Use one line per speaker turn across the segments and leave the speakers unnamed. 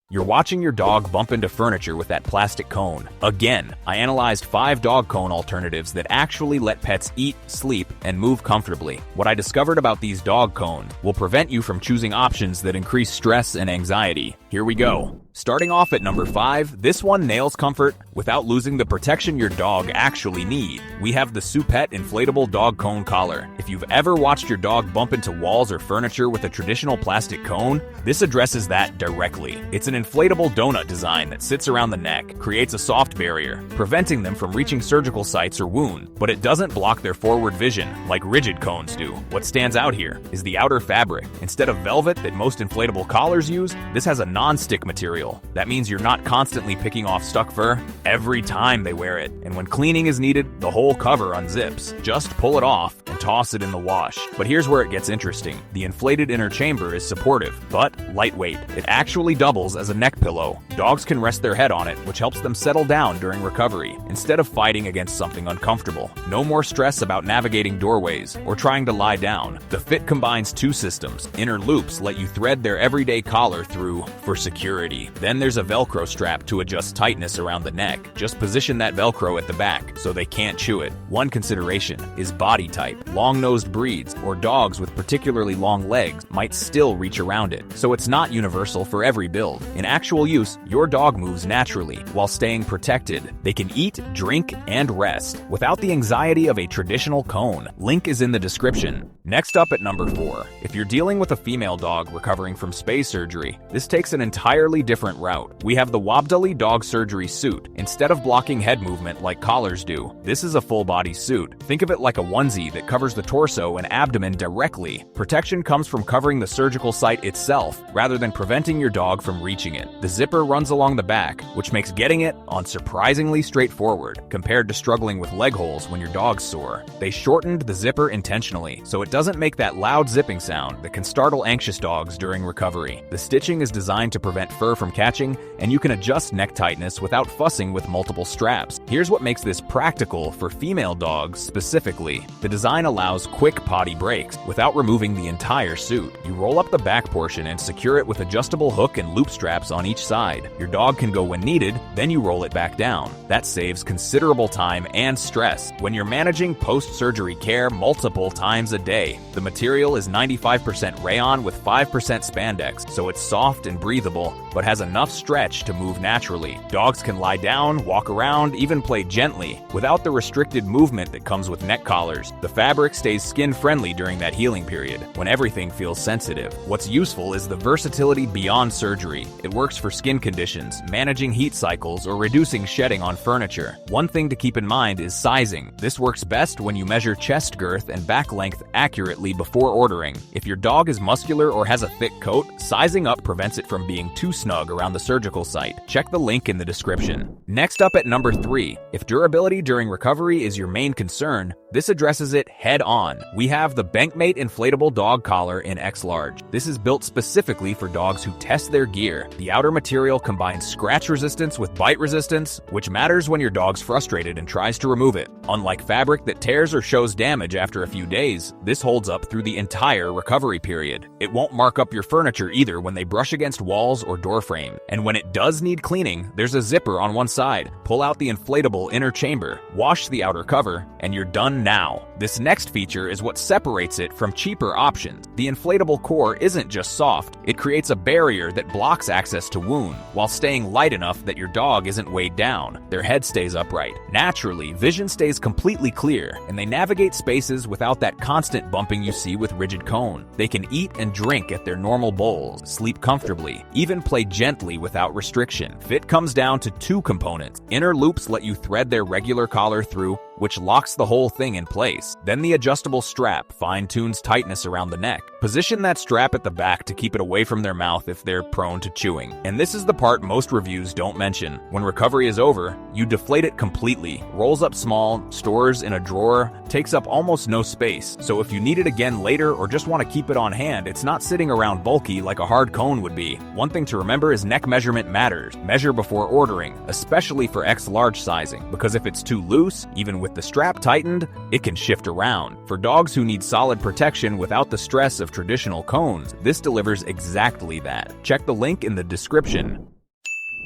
You're watching your dog bump into furniture with that plastic cone. Again, I analyzed 5 dog cone alternatives that actually let pets eat, sleep, and move comfortably. What I discovered about these dog cones will prevent you from choosing options that increase stress and anxiety. Here we go. Starting off at number 5, this one nails comfort without losing the protection your dog actually needs. We have the Supet inflatable dog cone collar. If you've ever watched your dog bump into walls or furniture with a traditional plastic cone, this addresses that directly. It's an inflatable donut design that sits around the neck, creates a soft barrier, preventing them from reaching surgical sites or wounds, but it doesn't block their forward vision like rigid cones do. What stands out here is the outer fabric. Instead of velvet that most inflatable collars use, this has a non-stick material. That means you're not constantly picking off stuck fur every time they wear it. And when cleaning is needed, the whole cover unzips. Just pull it off and toss it in the wash. But here's where it gets interesting. The inflated inner chamber is supportive, but lightweight. It actually doubles as a neck pillow. Dogs can rest their head on it, which helps them settle down during recovery, instead of fighting against something uncomfortable. No more stress about navigating doorways or trying to lie down. The fit combines 2 systems. Inner loops let you thread their everyday collar through for security. Then there's a Velcro strap to adjust tightness around the neck. Just position that Velcro at the back so they can't chew it. One consideration is body type. Long-nosed breeds or dogs with particularly long legs might still reach around it, so it's not universal for every build. In actual use, your dog moves naturally while staying protected. They can eat, drink, and rest without the anxiety of a traditional cone. Link is in the description. Next up at number 4. If you're dealing with a female dog recovering from spay surgery, this takes an entirely different route. We have the Wabdhaly dog surgery suit. Instead of blocking head movement like collars do, this is a full-body suit. Think of it like a onesie that covers the torso and abdomen directly. Protection comes from covering the surgical site itself, rather than preventing your dog from reaching it. The zipper runs along the back, which makes getting it on surprisingly straightforward, compared to struggling with leg holes when your dog's sore. They shortened the zipper intentionally, so it doesn't make that loud zipping sound that can startle anxious dogs during recovery. The stitching is designed to prevent fur from catching, and you can adjust neck tightness without fussing with multiple straps. Here's what makes this practical for female dogs specifically. The design allows quick potty breaks without removing the entire suit. You roll up the back portion and secure it with adjustable hook and loop straps on each side. Your dog can go when needed, then you roll it back down. That saves considerable time and stress when you're managing post-surgery care multiple times a day. The material is 95% rayon with 5% spandex, so it's soft and breathable, but has enough stretch to move naturally. Dogs can lie down, walk around, even play gently, without the restricted movement that comes with neck collars. The fabric stays skin-friendly during that healing period, when everything feels sensitive. What's useful is the versatility beyond surgery. It works for skin conditions, managing heat cycles, or reducing shedding on furniture. One thing to keep in mind is sizing. This works best when you measure chest girth and back length accurately before ordering. If your dog is muscular or has a thick coat, sizing up prevents it from being too snug around the surgical site. Check the link in the description. Next up at number 3. If durability during recovery is your main concern, this addresses it head on. We have the BENCMATE inflatable dog collar in X large. This is built specifically for dogs who test their gear. The outer material combines scratch resistance with bite resistance, which matters when your dog's frustrated and tries to remove it. Unlike fabric that tears or shows damage after a few days, this holds up through the entire recovery period. It won't mark up your furniture either when they brush against walls or door frame. And when it does need cleaning, there's a zipper on one side. Pull out the inflatable inner chamber, wash the outer cover, and you're done now. This next feature is what separates it from cheaper options. The inflatable core isn't just soft, it creates a barrier that blocks access to wound, while staying light enough that your dog isn't weighed down. Their head stays upright. Naturally, vision stays completely clear, and they navigate spaces without that constant bumping you see with rigid cone. They can eat and drink at their normal bowls, sleep comfortably, even play gently without restriction. Fit comes down to 2 components. Inner loops let you thread their regular collar through, which locks the whole thing in place. Then the adjustable strap fine-tunes tightness around the neck. Position that strap at the back to keep it away from their mouth if they're prone to chewing. And this is the part most reviews don't mention. When recovery is over, you deflate it completely. Rolls up small, stores in a drawer, takes up almost no space. So if you need it again later or just want to keep it on hand, it's not sitting around bulky like a hard cone would be. One thing to remember is neck measurement matters. Measure before ordering, especially for X large sizing, because if it's too loose, even with the strap tightened, it can shift around. For dogs who need solid protection without the stress of traditional cones, this delivers exactly that. Check the link in the description.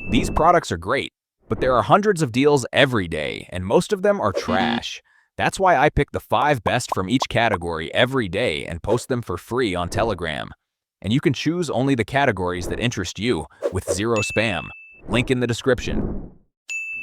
These products are great, but there are hundreds of deals every day, and most of them are trash. That's why I pick the 5 best from each category every day and post them for free on Telegram. And you can choose only the categories that interest you, with zero spam. Link in the description.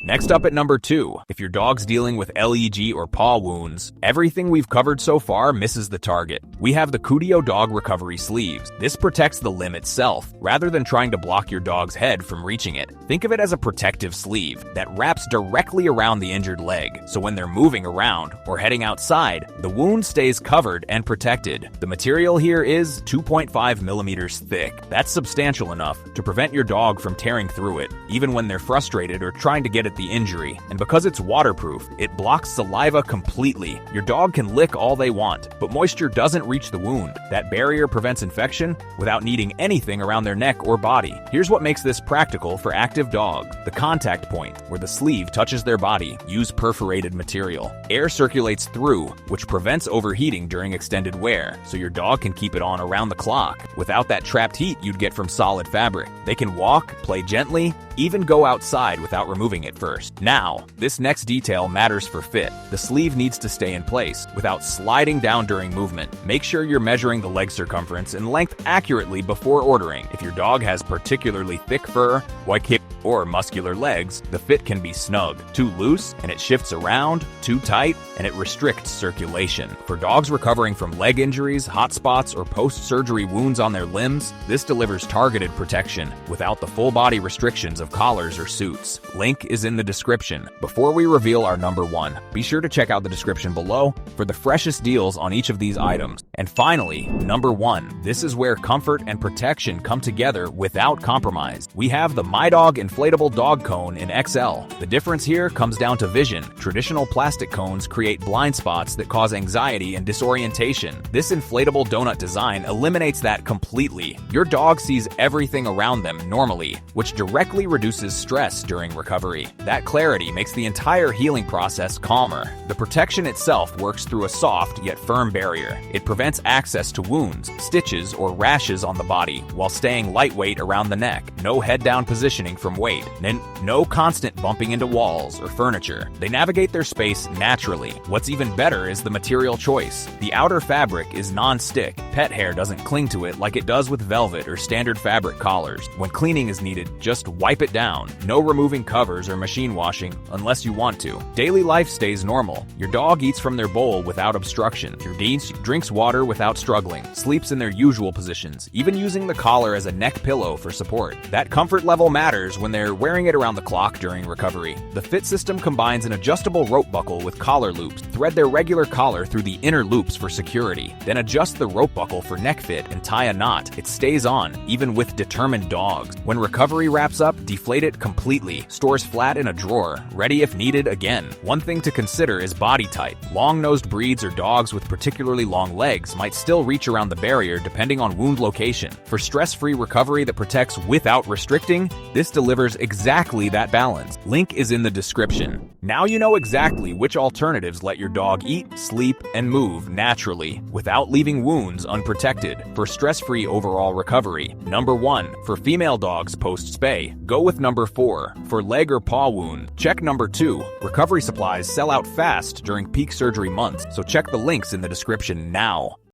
Next up at number 2, if your dog's dealing with leg or paw wounds, everything we've covered so far misses the target. We have the Coodeo Dog Recovery Sleeves. This protects the limb itself, rather than trying to block your dog's head from reaching it. Think of it as a protective sleeve that wraps directly around the injured leg, so when they're moving around or heading outside, the wound stays covered and protected. The material here is 2.5 millimeters thick. That's substantial enough to prevent your dog from tearing through it, even when they're frustrated or trying to get at the injury. And because it's waterproof, it blocks saliva completely. Your dog can lick all they want, but moisture doesn't reach the wound. That barrier prevents infection without needing anything around their neck or body. Here's what makes this practical for active dogs. The contact point, where the sleeve touches their body, use perforated material. Air circulates through, which prevents overheating during extended wear, so your dog can keep it on around the clock, without that trapped heat you'd get from solid fabric. They can walk, play gently, even go outside without removing it first. Now, this next detail matters for fit. The sleeve needs to stay in place without sliding down during movement. Make sure you're measuring the leg circumference and length accurately before ordering. If your dog has particularly thick fur, white hip, or muscular legs, the fit can be snug. Too loose, and it shifts around. Too tight, and it restricts circulation. For dogs recovering from leg injuries, hot spots, or post-surgery wounds on their limbs, this delivers targeted protection without the full-body restrictions of collars or suits. Link is in the description. Before we reveal our number 1, be sure to check out the description below for the freshest deals on each of these items. And finally, number 1. This is where comfort and protection come together without compromise. We have the MIDOG Inflatable Dog Cone in XL. The difference here comes down to vision. Traditional plastic cones create blind spots that cause anxiety and disorientation. This inflatable donut design eliminates that completely. Your dog sees everything around them normally, which directly reduces stress during recovery. That clarity makes the entire healing process calmer. The protection itself works through a soft yet firm barrier. It prevents access to wounds, stitches, or rashes on the body while staying lightweight around the neck. No head-down positioning from weight, and no constant bumping into walls or furniture. They navigate their space naturally. What's even better is the material choice. The outer fabric is non-stick. Pet hair doesn't cling to it like it does with velvet or standard fabric collars. When cleaning is needed, just wipe it down. No removing covers or machine washing unless you want to. Daily life stays normal. Your dog eats from their bowl without obstruction. Your drinks water without struggling. Sleeps in their usual positions, even using the collar as a neck pillow for support. That comfort level matters when they're wearing it around the clock during recovery. The fit system combines an adjustable rope buckle with collar loops. Thread their regular collar through the inner loops for security. Then adjust the rope buckle for neck fit and tie a knot. It stays on, even with determined dogs. When recovery wraps up, deflate it completely. Stores flat in a drawer, ready if needed again. One thing to consider is body type. Long-nosed breeds or dogs with particularly long legs might still reach around the barrier depending on wound location. For stress-free recovery that protects without restricting, this delivers exactly that balance. Link is in the description. Now you know exactly which alternatives let your dog eat, sleep, and move naturally without leaving wounds unprotected. For stress-free overall recovery, number 1. For female dogs post-spay, go with number 4. For leg or paw wound, check number 2. Recovery supplies sell out fast during peak surgery months, so check the links in the description now.